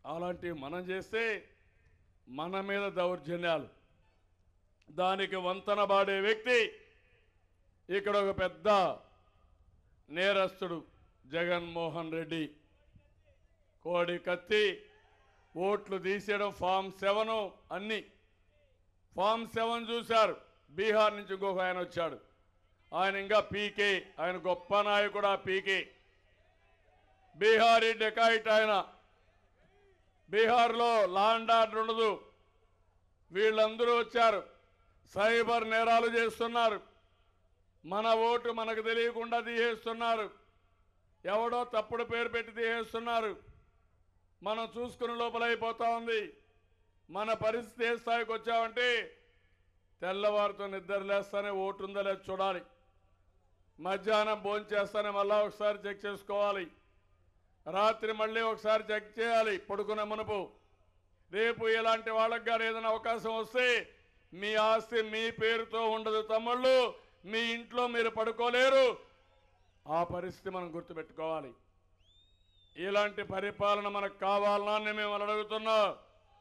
అలాంటివి మనం చేస్తే మన మీద దౌర్జన్యాలు, దానికి వంతన పాడే వ్యక్తి ఇక్కడ ఒక పెద్ద నేరస్తుడు జగన్మోహన్ రెడ్డి. కోడి కత్తి, ఓట్లు తీసేయడం, ఫామ్ 7 అన్ని. ఫామ్ 7 చూశారు. బీహార్ నుంచి ఇంకొక ఆయన వచ్చాడు, ఆయన ఇంకా పీకే, ఆయన గొప్ప నాయకుడు. ఆ పీకే బీహారీ డెకాయిట్. ఆయన బీహార్లో లా అండ్ ఆర్డర్ ఉండదు. వీళ్ళందరూ వచ్చారు, సైబర్ నేరాలు చేస్తున్నారు. మన ఓటు మనకు తెలియకుండా తీసేస్తున్నారు. ఎవడో తప్పుడు పేరు పెట్టి తీసేస్తున్నారు. మనం చూసుకుని లోపలైపోతా ఉంది. మన పరిస్థితి ఏ స్థాయికి వచ్చామంటే తెల్లవారితో నిద్ర లేస్తానే ఓటు ఉందా లేదు చూడాలి. మధ్యాహ్నం భోంచేస్తానే మళ్ళా ఒకసారి చెక్ చేసుకోవాలి. రాత్రి మళ్ళీ ఒకసారి చెక్ చేయాలి పడుకునే మునుపు. రేపు ఇలాంటి వాళ్ళకి గారు ఏదైనా అవకాశం వస్తే మీ ఆస్తి మీ పేరుతో ఉండదు తమ్ముళ్ళు, మీ ఇంట్లో మీరు పడుకోలేరు. ఆ పరిస్థితి మనం గుర్తుపెట్టుకోవాలి. ఇలాంటి పరిపాలన మనకు కావాలని మేము అడుగుతున్నాం.